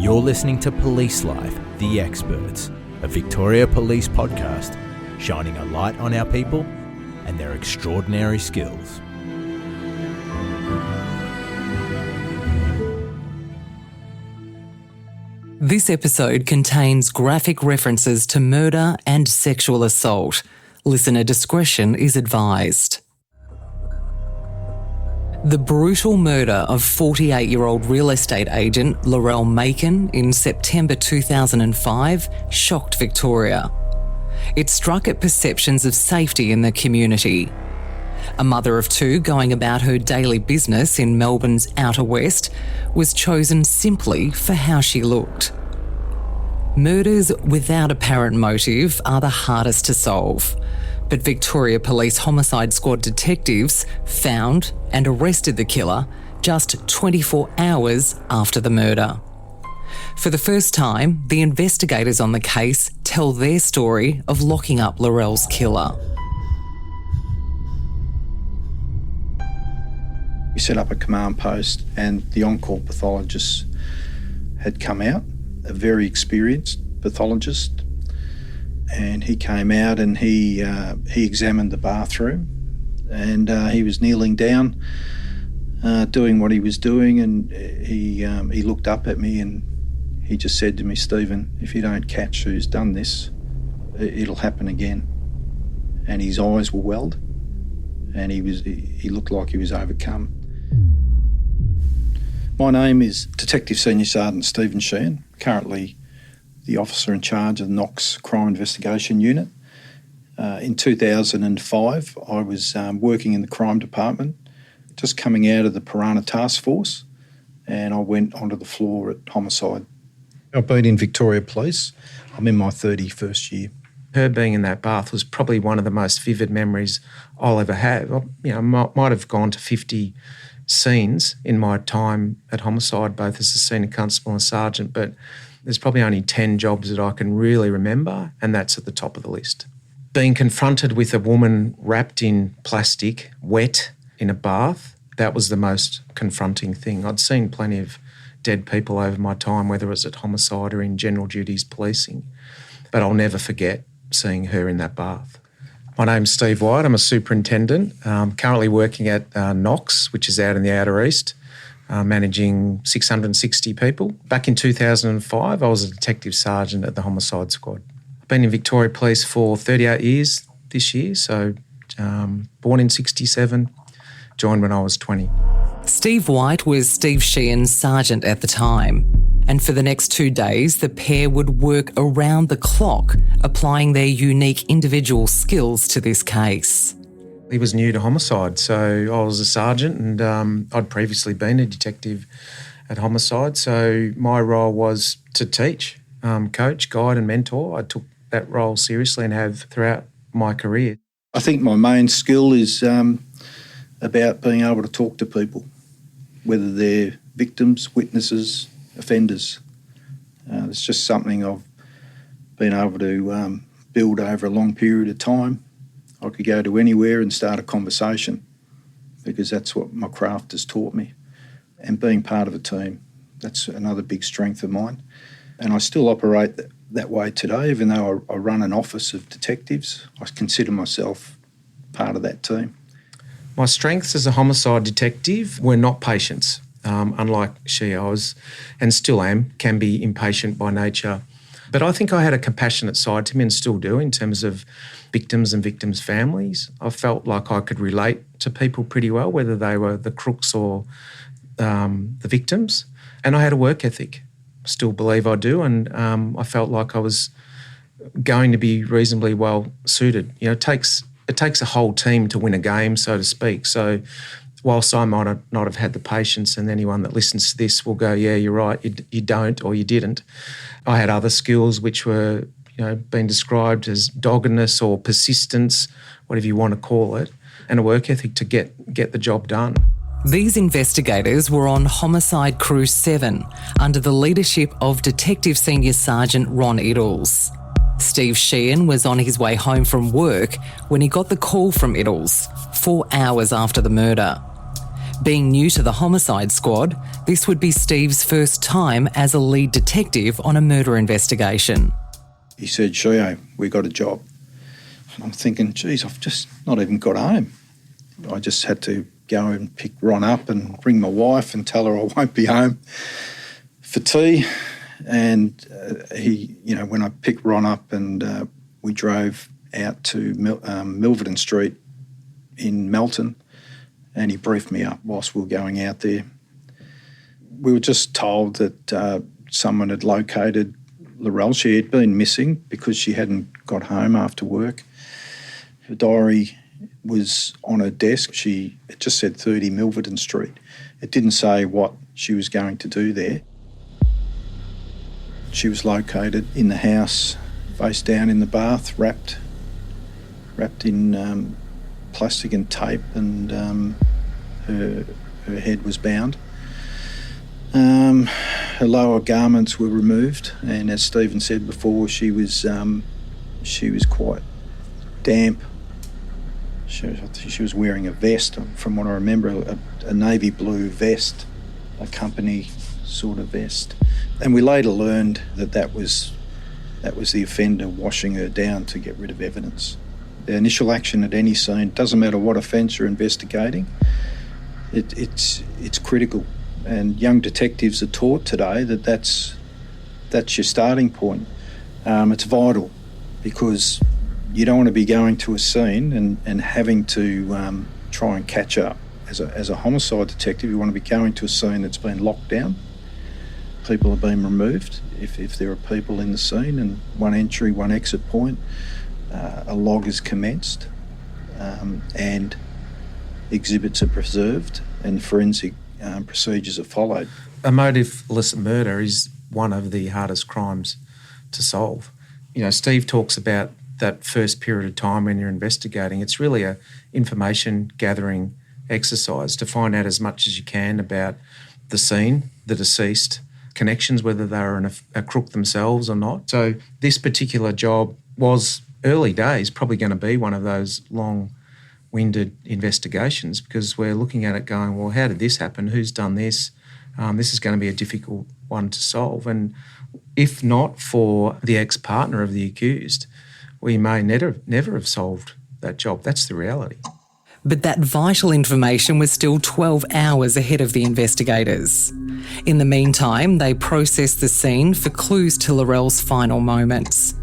You're listening to Police Life, The Experts, a Victoria Police podcast shining a light on our people and their extraordinary skills. This episode contains graphic references to murder and sexual assault. Listener discretion is advised. The brutal murder of 48-year-old real estate agent Lorelle Makin in September 2005 shocked Victoria. It struck at perceptions of safety in the community. A mother of two going about her daily business in Melbourne's Outer West was chosen simply for how she looked. Murders without apparent motive are the hardest to solve, but Victoria Police Homicide Squad detectives found and arrested the killer just 24 hours after the murder. For the first time, the investigators on the case tell their story of locking up Lorelle's killer. We set up a command post and the on-call pathologist had come out, a very experienced pathologist, and he came out and he examined the bathroom and he was kneeling down doing what he was doing, and he looked up at me and he just said to me, "Stephen, if you don't catch who's done this, it'll happen again." And his eyes were welled and he looked like he was overcome. My name is Detective Senior Sergeant Stephen Sheehan, currently the officer in charge of the Knox Crime Investigation Unit. In 2005, I was working in the crime department, just coming out of the Piranha Task Force, and I went onto the floor at Homicide. I've been in Victoria Police. I'm in my 31st year. Her being in that bath was probably one of the most vivid memories I'll ever have. Might have gone to 50 scenes in my time at Homicide, both as a senior constable and sergeant, but there's probably only 10 jobs that I can really remember, and that's at the top of the list. Being confronted with a woman wrapped in plastic, wet, in a bath, that was the most confronting thing. I'd seen plenty of dead people over my time, whether it was at Homicide or in general duties policing, but I'll never forget seeing her in that bath. My name's Steve White. I'm a superintendent, currently working at Knox, which is out in the Outer East, managing 660 people. Back in 2005, I was a detective sergeant at the Homicide Squad. I've been in Victoria Police for 38 years this year, so born in 67, joined when I was 20. Steve White was Steve Sheehan's sergeant at the time, and for the next 2 days, the pair would work around the clock, applying their unique individual skills to this case. He was new to Homicide, so I was a sergeant and I'd previously been a detective at Homicide, so my role was to teach, coach, guide and mentor. I took that role seriously and have throughout my career. I think my main skill is about being able to talk to people, whether they're victims, witnesses, offenders. It's just something I've been able to build over a long period of time. I could go to anywhere and start a conversation because that's what my craft has taught me. And being part of a team, that's another big strength of mine. And I still operate that way today, even though I run an office of detectives. I consider myself part of that team. My strengths as a homicide detective were not patience. Unlike I was, and still am, can be impatient by nature. But I think I had a compassionate side to me and still do in terms of victims and victims' families. I felt like I could relate to people pretty well, whether they were the crooks or the victims. And I had a work ethic, still believe I do, and I felt like I was going to be reasonably well suited. You know, it takes a whole team to win a game, so to speak. So whilst I might not have had the patience, and anyone that listens to this will go, yeah, you're right, you don't or you didn't, I had other skills which were, being described as doggedness or persistence, whatever you want to call it, and a work ethic to get the job done. These investigators were on Homicide Crew 7 under the leadership of Detective Senior Sergeant Ron Iddles. Steve Sheehan was on his way home from work when he got the call from Iddles, 4 hours after the murder. Being new to the Homicide Squad, this would be Steve's first time as a lead detective on a murder investigation. He said, "Shio, we got a job." And I'm thinking, geez, I've just not even got home. I just had to go and pick Ron up and ring my wife and tell her I won't be home for tea. And when I picked Ron up and we drove out to Milverton Street in Melton, and he briefed me up whilst we were going out there. We were just told that someone had located Lorelle. She had been missing because she hadn't got home after work. Her diary was on her desk. It just said 30 Milverton Street. It didn't say what she was going to do there. She was located in the house, face down in the bath, wrapped in plastic and tape, and her head was bound. Her lower garments were removed, and as Stephen said before, she was quite damp. She was wearing a vest, from what I remember, a navy blue vest, a company sort of vest. And we later learned that was the offender washing her down to get rid of evidence. The initial action at any scene, doesn't matter what offence you're investigating, it's critical. And young detectives are taught today that that's your starting point. It's vital, because you don't want to be going to a scene and having to try and catch up. As a homicide detective, you want to be going to a scene that's been locked down. People have been removed. If there are people in the scene, and one entry, one exit point, a log is commenced, and exhibits are preserved, and forensic procedures are followed. A motiveless murder is one of the hardest crimes to solve. Steve talks about that first period of time when you're investigating. It's really a information gathering exercise to find out as much as you can about the scene, the deceased, connections, whether they're a crook themselves or not. So this particular job was, early days, probably going to be one of those long-winded investigations, because we're looking at it going, well, how did this happen? Who's done this? This is going to be a difficult one to solve. And if not for the ex-partner of the accused, we may never have solved that job. That's the reality. But that vital information was still 12 hours ahead of the investigators. In the meantime, they processed the scene for clues to Lorelle's final moments.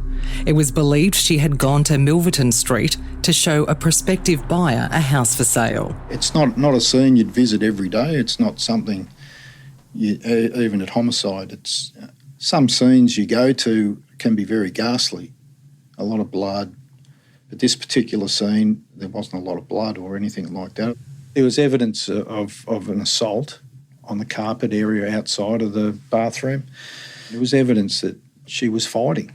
It was believed she had gone to Milverton Street to show a prospective buyer a house for sale. It's not a scene you'd visit every day. It's not something, even at homicide, it's some scenes you go to can be very ghastly, a lot of blood. But this particular scene, there wasn't a lot of blood or anything like that. There was evidence of an assault on the carpet area outside of the bathroom. There was evidence that she was fighting.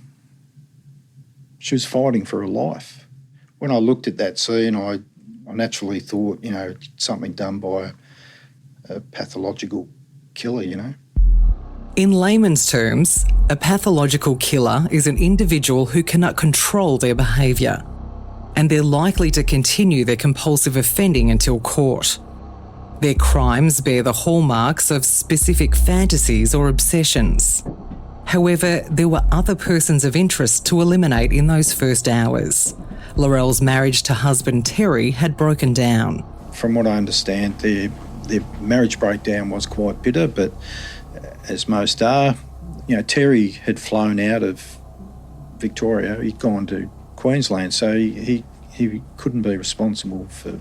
She was fighting for her life. When I looked at that scene, I naturally thought, something done by a pathological killer, In layman's terms, a pathological killer is an individual who cannot control their behaviour, and they're likely to continue their compulsive offending until caught. Their crimes bear the hallmarks of specific fantasies or obsessions. However, there were other persons of interest to eliminate in those first hours. Lorelle's marriage to husband Terry had broken down. From what I understand, their marriage breakdown was quite bitter, but as most are, Terry had flown out of Victoria. He'd gone to Queensland, so he couldn't be responsible for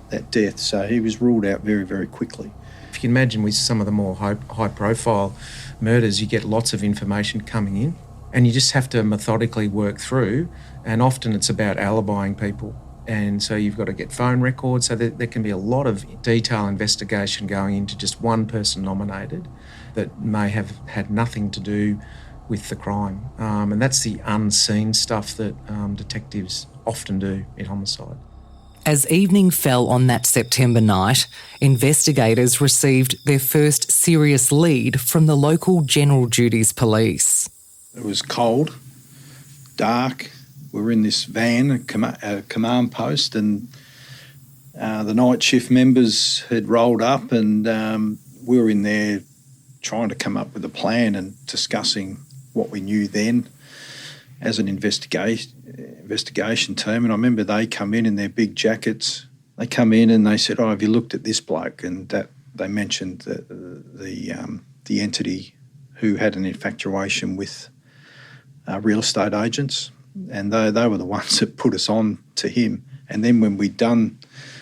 that death. So he was ruled out very, very quickly. If you can imagine, with some of the more high-profile murders, you get lots of information coming in, and you just have to methodically work through, and often it's about alibying people. And so you've got to get phone records, so there can be a lot of detailed investigation going into just one person nominated that may have had nothing to do with the crime. And that's the unseen stuff that detectives often do in homicide. As evening fell on that September night, investigators received their first serious lead from the local General Duties Police. It was cold, dark. We were in this van, a command post, and The night shift members had rolled up, and we were in there trying to come up with a plan and discussing what we knew then as an investigation team. And I remember they come in their big jackets. They come in and they said, "Oh, have you looked at this bloke?" And that they mentioned the entity who had an infatuation with real estate agents, and they were the ones that put us on to him. And then when we'd done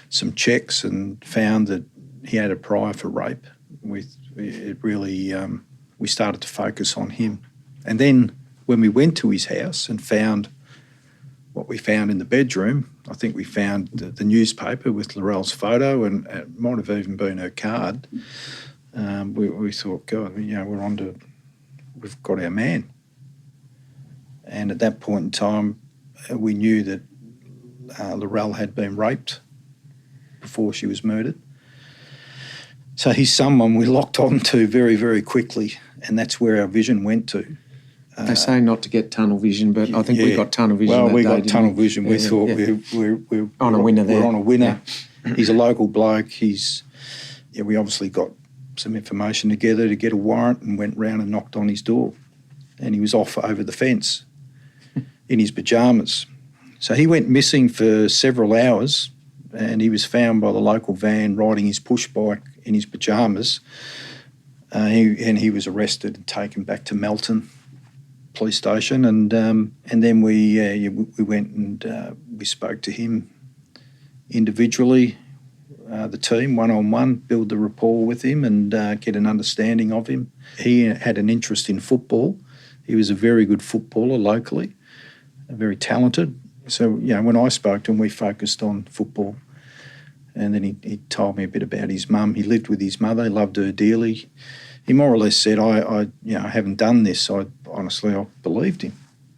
some checks and found that he had a prior for rape, we started to focus on him. And then when we went to his house and found what we found in the bedroom, I think we found the newspaper with Lorelle's photo, and it might have even been her card. We thought, God, we've got our man. And at that point in time, we knew that Lorelle had been raped before she was murdered. So he's someone we locked on to very, very quickly, and that's where our vision went to. They say not to get tunnel vision, but I think we got tunnel vision. Well, that we day, got tunnel vision. We thought we're on a winner there. We're on a winner. Yeah. He's a local bloke. We obviously got some information together to get a warrant and went round and knocked on his door, and he was off over the fence in his pyjamas. So he went missing for several hours, and he was found by the local van riding his push bike in his pyjamas. He was arrested and taken back to Melton police station, and then we went and we spoke to him individually, the team, one-on-one, build the rapport with him and get an understanding of him. He had an interest in football. He was a very good footballer locally, very talented. So, when I spoke to him, we focused on football. And then he told me a bit about his mum. He lived with his mother, loved her dearly. He more or less said, I haven't done this. I believed him.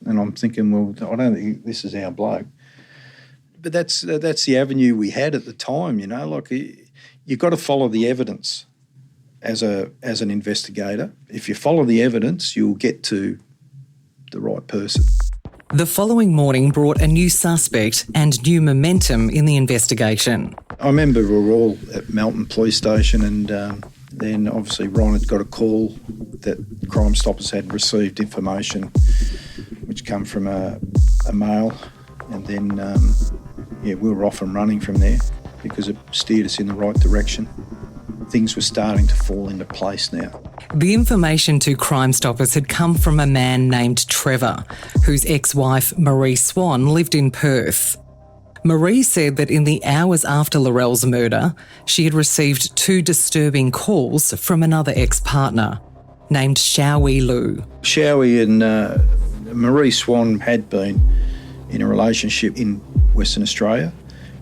And I'm thinking, well, I don't think this is our bloke. But that's the avenue we had at the time, you've got to follow the evidence as an investigator. If you follow the evidence, you'll get to the right person. The following morning brought a new suspect and new momentum in the investigation. I remember we were all at Melton Police Station, and then obviously Ron had got a call that Crime Stoppers had received information which come from a male, and then we were off and running from there because it steered us in the right direction. Things were starting to fall into place now. The information to Crime Stoppers had come from a man named Trevor, whose ex-wife Marie Swan lived in Perth. Marie said that in the hours after Lorelle's murder, she had received 2 disturbing calls from another ex-partner named Xiaowei Lu. Xiaowei and Marie Swan had been in a relationship in Western Australia,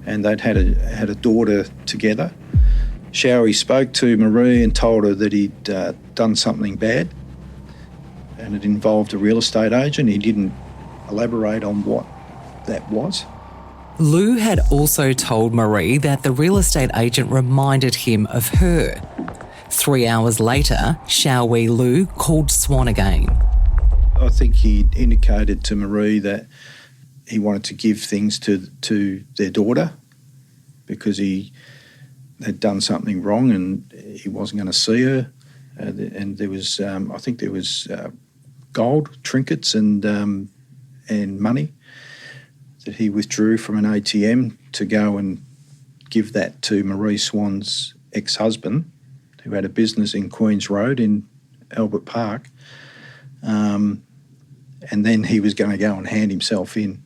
and they'd had a daughter together. Xiaowei spoke to Marie and told her that he'd done something bad, and it involved a real estate agent. He didn't elaborate on what that was. Lu had also told Marie that the real estate agent reminded him of her. 3 hours later, Xiaowei Lu called Swan again. I think he indicated to Marie that he wanted to give things to their daughter because he had done something wrong and he wasn't going to see her. And there was, I think there was gold, trinkets and money that he withdrew from an ATM to go and give that to Marie Swan's ex-husband, who had a business in Queen's Road in Albert Park. And then he was going to go and hand himself in.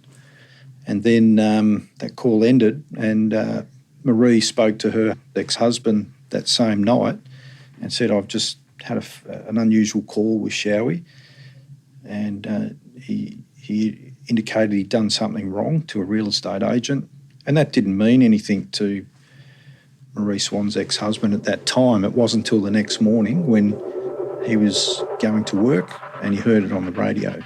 And then that call ended, and Marie spoke to her ex-husband that same night and said, I've just had an unusual call with Xiaowei, and he indicated he'd done something wrong to a real estate agent, and that didn't mean anything to Marie Swan's ex-husband at that time. It wasn't until the next morning when he was going to work and he heard it on the radio.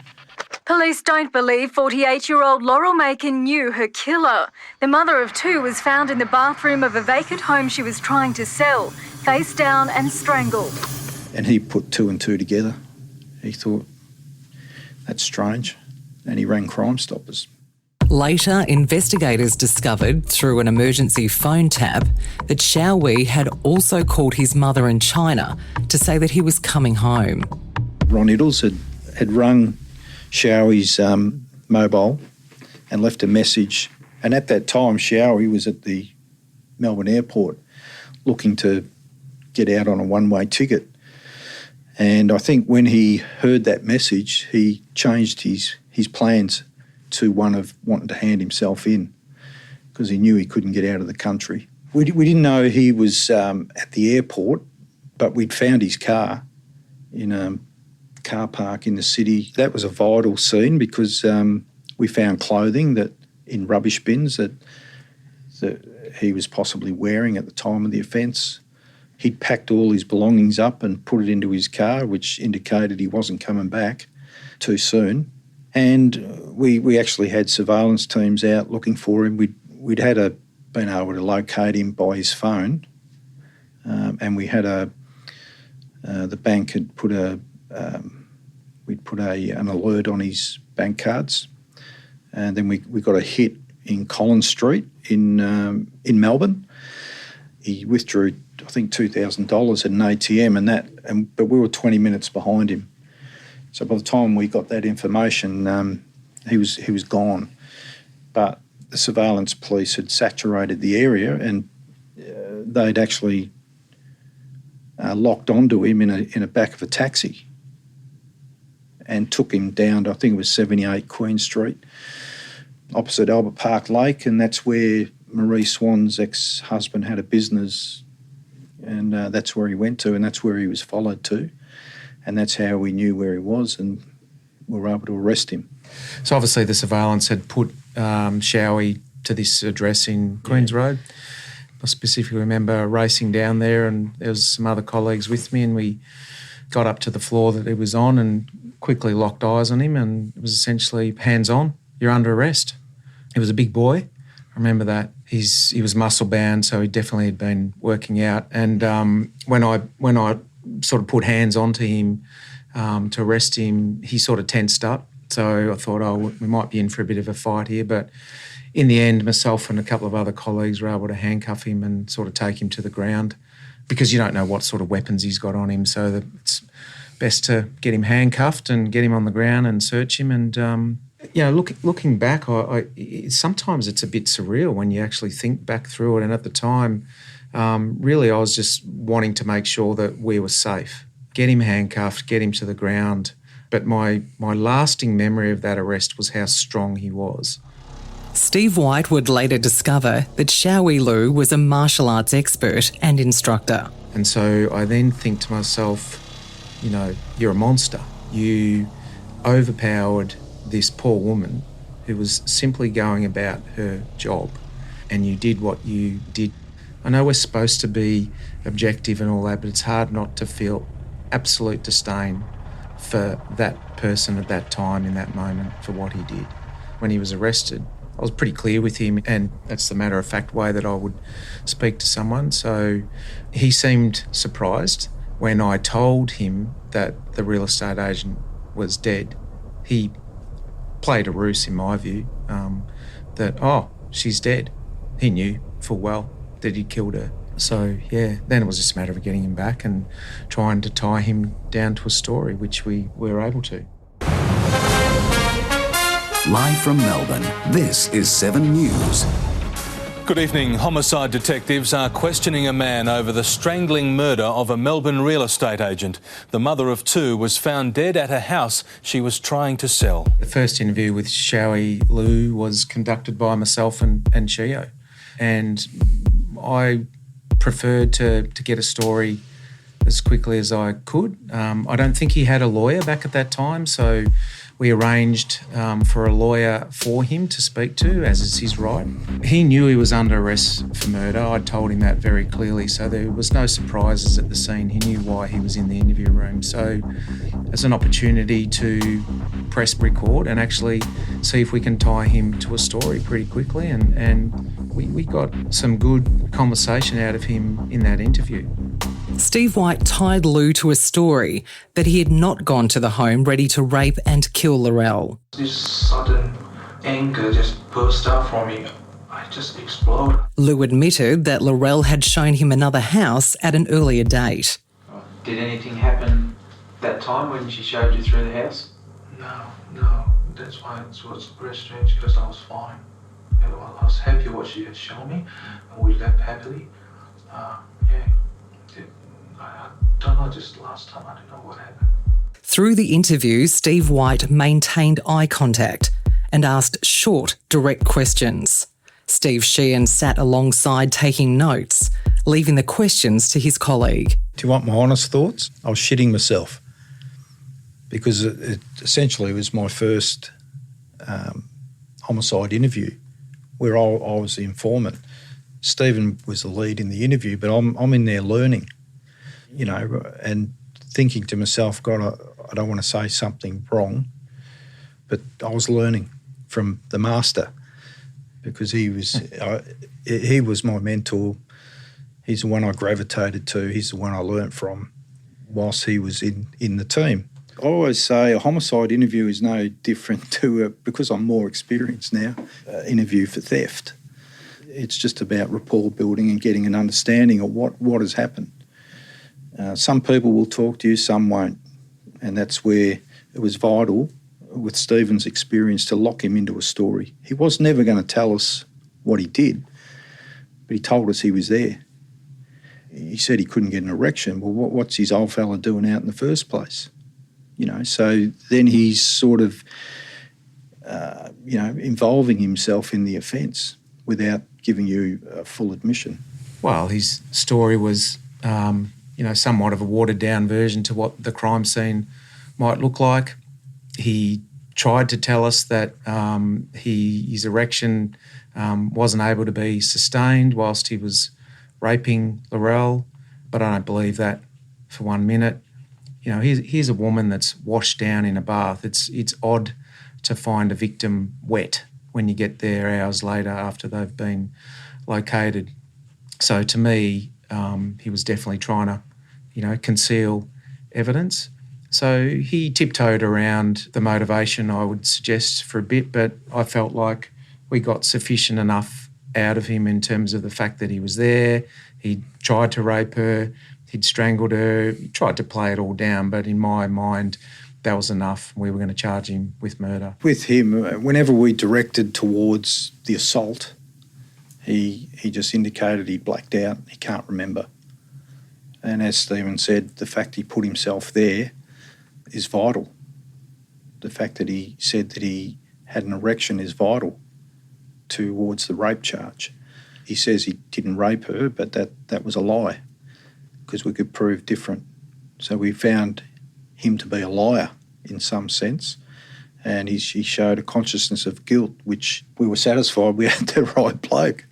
Police don't believe 48-year-old Lorelle Makin knew her killer. The mother of 2 was found in the bathroom of a vacant home she was trying to sell, face down and strangled. And he put 2 and 2 together. He thought, that's strange, and he rang Crime Stoppers. Later, investigators discovered through an emergency phone tap that Xiao Wei had also called his mother in China to say that he was coming home. Ron Iddles had rung Xiaoi's mobile and left a message. And at that time, Xiaoi was at the Melbourne airport looking to get out on a one-way ticket. And I think when he heard that message, he changed his plans to one of wanting to hand himself in because he knew he couldn't get out of the country. We didn't know he was at the airport, but we'd found his car in a car park in the city. That was a vital scene because we found clothing that in rubbish bins that he was possibly wearing at the time of the offence. He'd packed all his belongings up and put it into his car, which indicated he wasn't coming back too soon. And we actually had surveillance teams out looking for him. We'd been able to locate him by his phone, and we had the bank had put an alert on his bank cards, and then we got a hit in Collins Street in Melbourne. He withdrew, I think, $2,000 at an ATM, but we were 20 minutes behind him. So by the time we got that information, he was gone. But the surveillance police had saturated the area, and they'd actually locked onto him in a back of a taxi and took him down to, I think it was 78 Queen Street, opposite Albert Park Lake, and that's where Marie Swan's ex-husband had a business, and that's where he went to, and that's where he was followed to, and that's how we knew where he was, and we were able to arrest him. So obviously the surveillance had put Xiaoi to this address in Queen's Road. I specifically remember racing down there, and there was some other colleagues with me, and we got up to the floor that he was on and quickly locked eyes on him, and it was essentially hands on, you're under arrest. He was a big boy. I remember that. He was muscle bound, so he definitely had been working out. And when I sort of put hands onto him to arrest him, he sort of tensed up. So I thought, we might be in for a bit of a fight here. But in the end, myself and a couple of other colleagues were able to handcuff him and sort of take him to the ground, because you don't know what sort of weapons he's got on him. So that it's best to get him handcuffed and get him on the ground and search him. And looking back, sometimes it's a bit surreal when you actually think back through it. And at the time, really I was just wanting to make sure that we were safe. Get him handcuffed, get him to the ground. But my lasting memory of that arrest was how strong he was. Steve White would later discover that Xiao Lu was a martial arts expert and instructor. And so I then think to myself, you're a monster. You overpowered this poor woman who was simply going about her job, and you did what you did. I know we're supposed to be objective and all that, but it's hard not to feel absolute disdain for that person at that time, in that moment, for what he did. When he was arrested, I was pretty clear with him, and that's the matter-of-fact way that I would speak to someone. So he seemed surprised when I told him that the real estate agent was dead. He played a ruse, in my view, that, she's dead. He knew full well that he'd killed her. So, then it was just a matter of getting him back and trying to tie him down to a story, which we were able to. Live from Melbourne, this is 7 News. Good evening. Homicide detectives are questioning a man over the strangling murder of a Melbourne real estate agent. The mother of two was found dead at a house she was trying to sell. The first interview with Xiao Lu was conducted by myself and Shio. And I preferred to get a story as quickly as I could. I don't think he had a lawyer back at that time, so we arranged for a lawyer for him to speak to, as is his right. He knew he was under arrest for murder. I told him that very clearly, so there was no surprises at the scene. He knew why he was in the interview room. So it's an opportunity to press record and actually see if we can tie him to a story pretty quickly. And we got some good conversation out of him in that interview. Steve White tied Lou to a story that he had not gone to the home ready to rape and kill Lorelle. This sudden anger just burst out from me. I just exploded. Lou admitted that Lorelle had shown him another house at an earlier date. Did anything happen that time when she showed you through the house? No. That's why it was very strange, because I was fine. And I was happy what she had shown me, and we left happily. I don't know, just last time I don't know what happened. Through the interview, Steve White maintained eye contact and asked short, direct questions. Steve Sheehan sat alongside taking notes, leaving the questions to his colleague. Do you want my honest thoughts? I was shitting myself because it essentially was my first homicide interview where I was the informant. Stephen was the lead in the interview, but I'm in there learning, and thinking to myself, God, I don't want to say something wrong, but I was learning from the master because he was my mentor. He's the one I gravitated to. He's the one I learnt from whilst he was in the team. I always say a homicide interview is no different to, because I'm more experienced now, interview for theft. It's just about rapport building and getting an understanding of what has happened. Some people will talk to you, some won't. And that's where it was vital with Stephen's experience to lock him into a story. He was never going to tell us what he did, but he told us he was there. He said he couldn't get an erection. Well, what's his old fella doing out in the first place? So then he's sort of, involving himself in the offence without giving you a full admission. Well, his story was, somewhat of a watered-down version to what the crime scene might look like. He tried to tell us that his erection wasn't able to be sustained whilst he was raping Lorelle, but I don't believe that for 1 minute. Here's a woman that's washed down in a bath. It's odd to find a victim wet when you get there hours later after they've been located. So to me, he was definitely trying to, conceal evidence. So he tiptoed around the motivation, I would suggest, for a bit, but I felt like we got sufficient enough out of him in terms of the fact that he was there, he tried to rape her, he'd strangled her, he tried to play it all down, but in my mind, that was enough. We were going to charge him with murder. With him, whenever we directed towards the assault, he just indicated he blacked out, he can't remember. And as Stephen said, the fact he put himself there is vital. The fact that he said that he had an erection is vital towards the rape charge. He says he didn't rape her, but that was a lie because we could prove different. So we found him to be a liar in some sense, and he showed a consciousness of guilt, which we were satisfied we had the right bloke.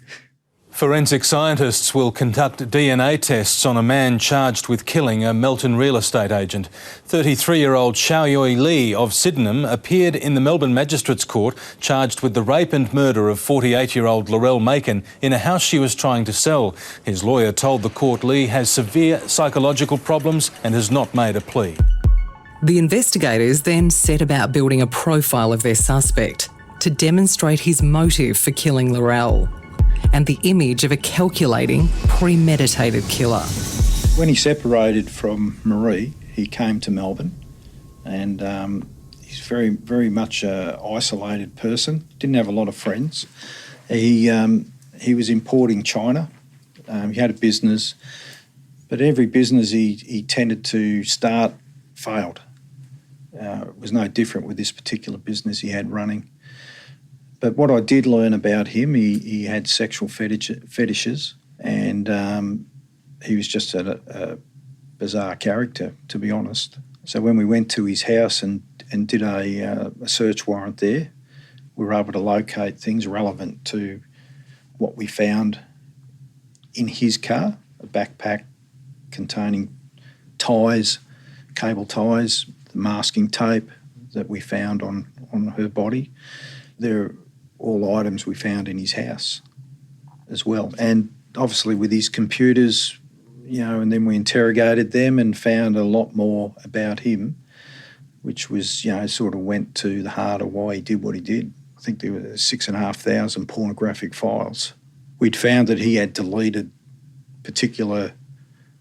Forensic scientists will conduct DNA tests on a man charged with killing a Melton real estate agent. 33-year-old Xiaoyoi Li of Sydenham appeared in the Melbourne Magistrates Court charged with the rape and murder of 48-year-old Lorelle Makin in a house she was trying to sell. His lawyer told the court Li has severe psychological problems and has not made a plea. The investigators then set about building a profile of their suspect to demonstrate his motive for killing Lorelle and the image of a calculating, premeditated killer. When he separated from Marie, he came to Melbourne, and he's very, very much an isolated person. Didn't have a lot of friends. He was importing China. He had a business, but every business he tended to start failed. It was no different with this particular business he had running. But what I did learn about him, he had sexual fetishes, and he was just a bizarre character, to be honest. So when we went to his house and did a search warrant there, we were able to locate things relevant to what we found in his car, a backpack containing ties, cable ties, the masking tape that we found on her body. They're all items we found in his house as well. And obviously with his computers, and then we interrogated them and found a lot more about him, which was, sort of went to the heart of why he did what he did. think there were 6,500 pornographic files. We'd found that he had deleted particular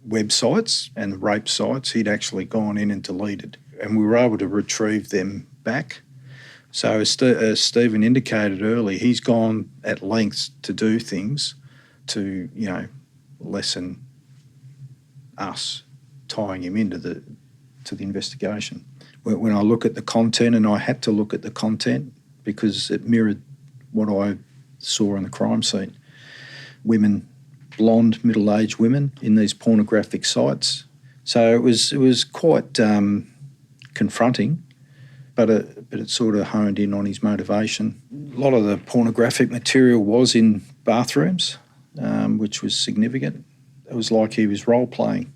websites and rape sites he'd actually gone in and deleted, and we were able to retrieve them back. So as Stephen indicated earlier, he's gone at lengths to do things to, lessen us tying him into the investigation. When I look at the content, and I had to look at the content because it mirrored what I saw in the crime scene. Women, blonde, middle-aged women in these pornographic sites. So it was quite confronting, but it sort of honed in on his motivation. A lot of the pornographic material was in bathrooms, which was significant. It was like he was role-playing.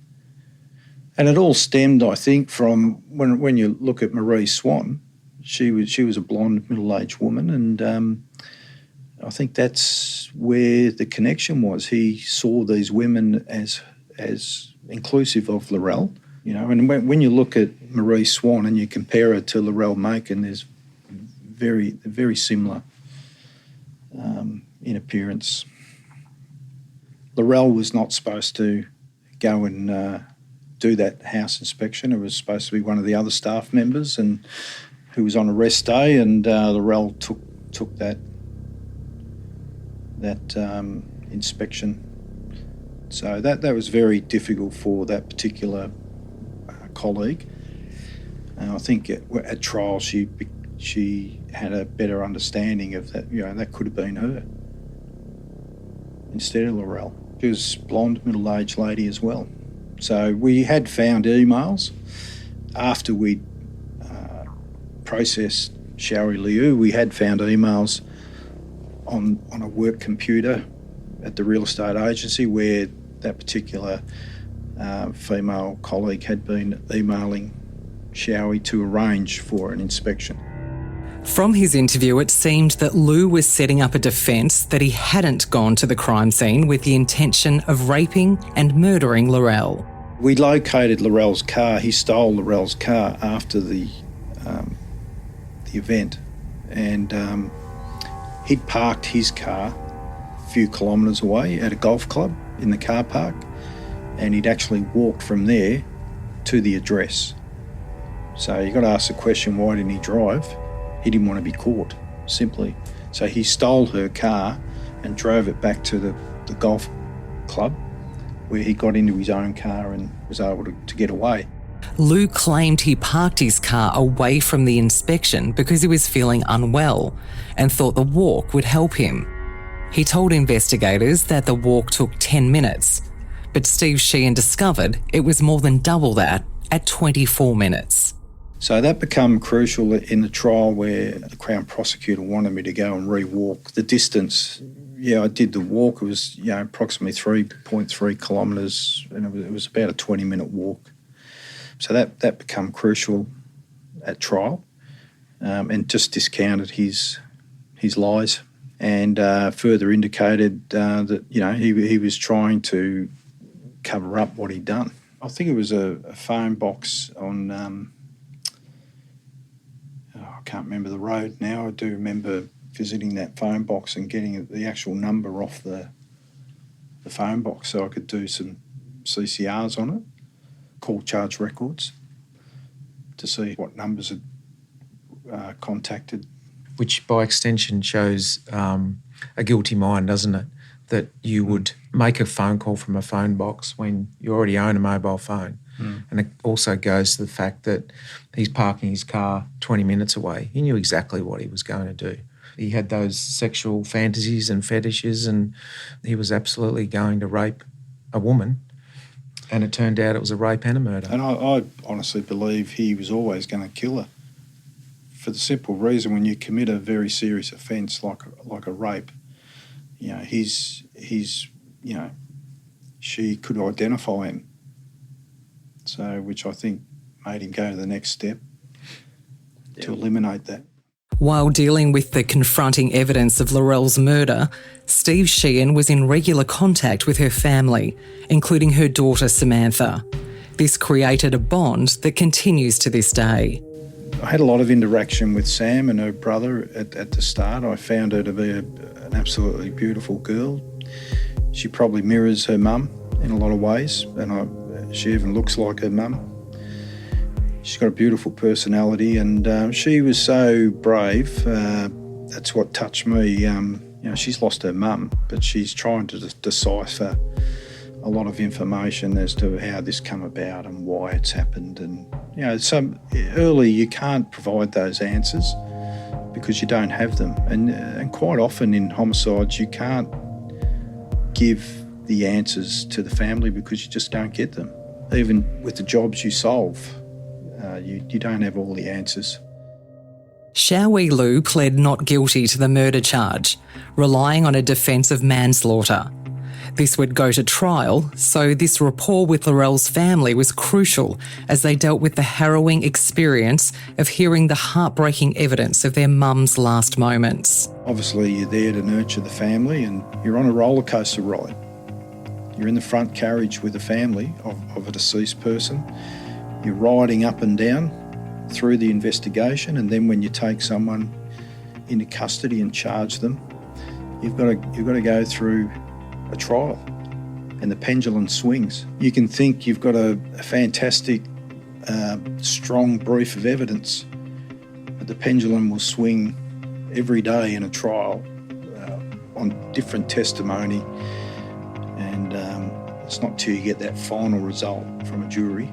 And it all stemmed, I think, from when you look at Marie Swan. She was a blonde, middle-aged woman, and I think that's where the connection was. He saw these women as inclusive of Lorelle, And when you look at Marie Swan and you compare her to Lorelle Makin, there's very similar in appearance. Lorelle was not supposed to go and do that house inspection. It was supposed to be one of the other staff members, and who was on a rest day, and Lorelle took that inspection. So that was very difficult for that particular colleague. And I think at trial she had a better understanding of that. That could have been her instead of Lorelle. She was a blonde, middle-aged lady as well. So we had found emails after we'd processed Xiaoyi Liu. We had found emails on a work computer at the real estate agency where that particular female colleague had been emailing Xiaoyi to arrange for an inspection. From his interview, it seemed that Lou was setting up a defence that he hadn't gone to the crime scene with the intention of raping and murdering Lorelle. We located Lorelle's car. He stole Lorelle's car after the event, and he'd parked his car a few kilometres away at a golf club in the car park, and he'd actually walked from there to the address. So you've got to ask the question, why didn't he drive? He didn't want to be caught, simply. So he stole her car and drove it back to the golf club, where he got into his own car and was able to get away. Lou claimed he parked his car away from the inspection because he was feeling unwell and thought the walk would help him. He told investigators that the walk took 10 minutes, but Steve Sheehan discovered it was more than double that at 24 minutes. So that became crucial in the trial, where the Crown Prosecutor wanted me to go and re-walk the distance. Yeah, I did the walk. It was approximately 3.3 kilometres, and it was about a 20-minute walk. So that became crucial at trial, and just discounted his lies, and further indicated that he was trying to cover up what he'd done. I think it was a phone box on. I can't remember the road now. I do remember visiting that phone box and getting the actual number off the phone box so I could do some CCRs on it, call charge records, to see what numbers had contacted. Which by extension shows a guilty mind, doesn't it? That you would make a phone call from a phone box when you already own a mobile phone. And it also goes to the fact that he's parking his car 20 minutes away. He knew exactly what he was going to do. He had those sexual fantasies and fetishes, and he was absolutely going to rape a woman. And it turned out it was a rape and a murder. And I honestly believe he was always going to kill her, for the simple reason, when you commit a very serious offence like a rape, she could identify him. So, which I think made him go to the next step to eliminate that. While dealing with the confronting evidence of Lorelle's murder, Steve Sheehan was in regular contact with her family, including her daughter Samantha. This created a bond that continues to this day. I had a lot of interaction with Sam and her brother at the start. I found her to be an absolutely beautiful girl. She probably mirrors her mum in a lot of ways, and she even looks like her mum. She's got a beautiful personality, and she was so brave. That's what touched me. She's lost her mum, but she's trying to decipher a lot of information as to how this come about and why it's happened. And early you can't provide those answers because you don't have them. And quite often in homicides you can't give the answers to the family because you just don't get them. Even with the jobs you solve, you don't have all the answers. Xiaowei Lu pled not guilty to the murder charge, relying on a defence of manslaughter. This would go to trial, so this rapport with Lorelle's family was crucial as they dealt with the harrowing experience of hearing the heartbreaking evidence of their mum's last moments. Obviously, you're there to nurture the family, and you're on a roller coaster ride. You're in the front carriage with the family of a deceased person. You're riding up and down through the investigation, and then when you take someone into custody and charge them, you've got to go through a trial, and the pendulum swings. You can think you've got a fantastic, strong brief of evidence, but the pendulum will swing every day in a trial on different testimony, and it's not till you get that final result from a jury.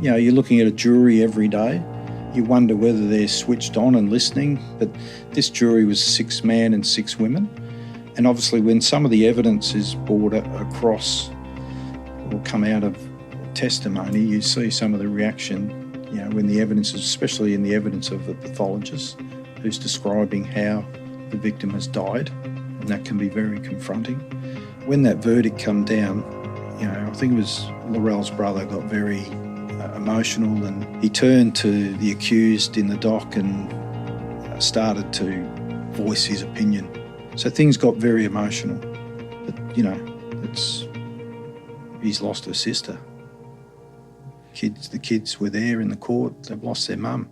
You're looking at a jury every day. You wonder whether they're switched on and listening, but this jury was 6 men and 6 women. And obviously when some of the evidence is brought across or come out of testimony, you see some of the reaction, when the evidence is, especially in the evidence of the pathologist who's describing how the victim has died, and that can be very confronting. When that verdict come down, I think it was Lorelle's brother got very emotional, and he turned to the accused in the dock and started to voice his opinion. So things got very emotional. But, he's lost her sister. The kids were there in the court. They've lost their mum.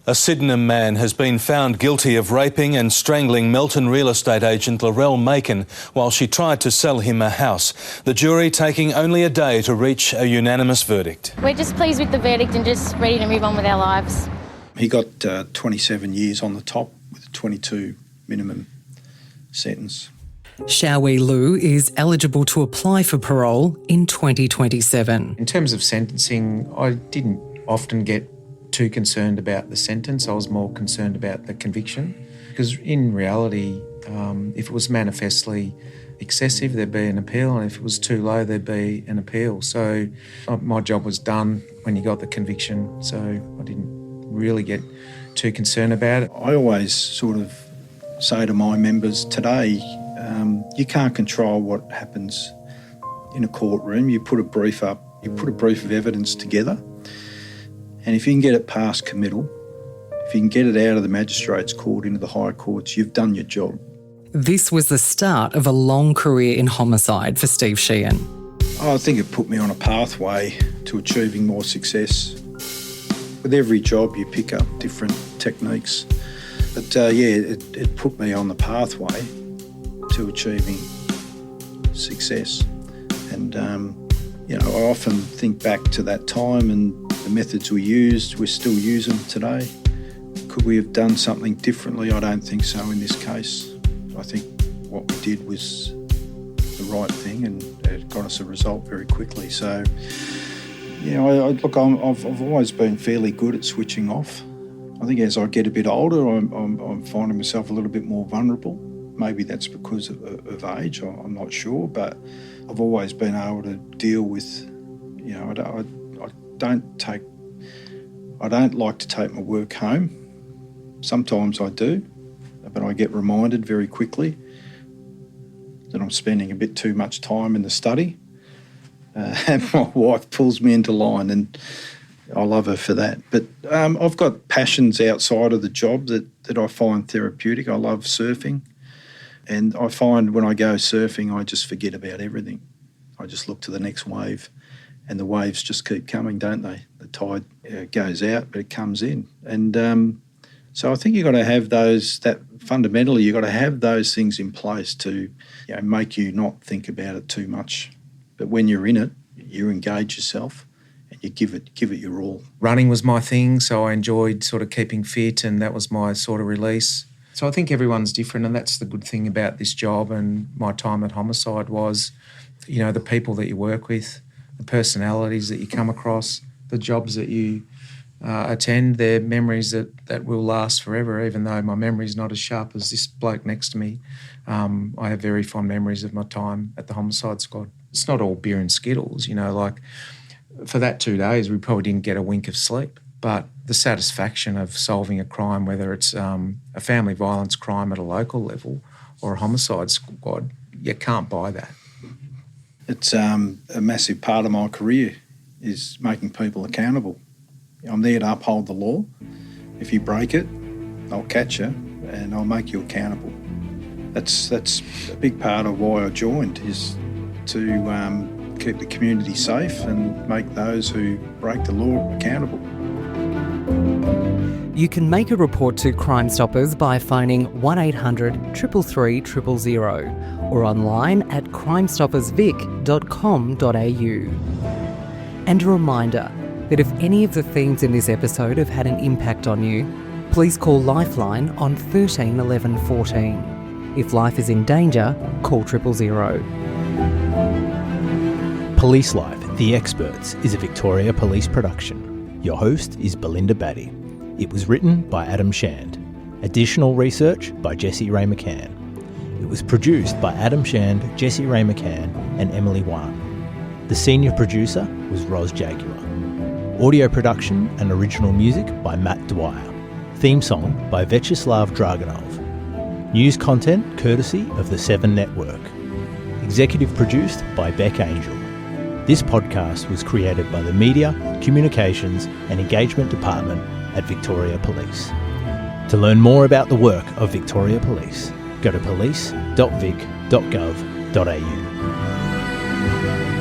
A Sydenham man has been found guilty of raping and strangling Melton real estate agent Lorelle Makin while she tried to sell him a house. The jury taking only a day to reach a unanimous verdict. We're just pleased with the verdict and just ready to move on with our lives. He got 27 years on the top with a 22 minimum sentence. Xiaowei Lu is eligible to apply for parole in 2027. In terms of sentencing, I didn't often get too concerned about the sentence. I was more concerned about the conviction, because in reality, if it was manifestly excessive, there'd be an appeal, and if it was too low, there'd be an appeal. So my job was done when you got the conviction, so I didn't really get too concerned about it. I always sort of say to my members today, you can't control what happens in a courtroom. You put a brief up, you put a brief of evidence together, and if you can get it past committal, if you can get it out of the magistrates' court into the higher courts, you've done your job. This was the start of a long career in homicide for Steve Sheehan. I think it put me on a pathway to achieving more success. With every job you pick up different techniques. But it put me on the pathway to achieving success. And, I often think back to that time and the methods we used, we still use them today. Could we have done something differently? I don't think so in this case. I think what we did was the right thing, and it got us a result very quickly. So, I've always been fairly good at switching off. I think as I get a bit older, I'm finding myself a little bit more vulnerable. Maybe that's because of age, I'm not sure, but I've always been able to deal with, I don't like to take my work home. Sometimes I do, but I get reminded very quickly that I'm spending a bit too much time in the study. And my wife pulls me into line, and I love her for that. But I've got passions outside of the job that I find therapeutic. I love surfing, and I find when I go surfing, I just forget about everything. I just look to the next wave, and the waves just keep coming, don't they? The tide goes out, but it comes in. And so I think you've got to have fundamentally you've got to have those things in place to make you not think about it too much. But when you're in it, you engage yourself and you give it your all. Running was my thing, so I enjoyed sort of keeping fit, and that was my sort of release. So I think everyone's different, and that's the good thing about this job and my time at Homicide was, the people that you work with, the personalities that you come across, the jobs that you attend, they're memories that will last forever, even though my memory's not as sharp as this bloke next to me. I have very fond memories of my time at the Homicide Squad. It's not all beer and Skittles, like for that 2 days we probably didn't get a wink of sleep, but the satisfaction of solving a crime, whether it's a family violence crime at a local level or a Homicide Squad, you can't buy that. It's a massive part of my career is making people accountable. I'm there to uphold the law. If you break it, I'll catch you and I'll make you accountable. That's a big part of why I joined, is to keep the community safe and make those who break the law accountable. You can make a report to Crime Stoppers by phoning 1800 333 000 or online at crimestoppersvic.gov.au. And a reminder that if any of the themes in this episode have had an impact on you, please call Lifeline on 13 11 14. If life is in danger, call 000. Police Life, The Experts is a Victoria Police production. Your host is Belinda Batty. It was written by Adam Shand. Additional research by Jessie Ray McCann. It was produced by Adam Shand, Jessie Ray McCann and Emily Wan. The senior producer was Ros Jaguar. Audio production and original music by Matt Dwyer. Theme song by Vyacheslav Dragunov. News content courtesy of the 7 Network. Executive produced by Beck Angel. This podcast was created by the Media, Communications and Engagement Department at Victoria Police. To learn more about the work of Victoria Police, go to police.vic.gov.au.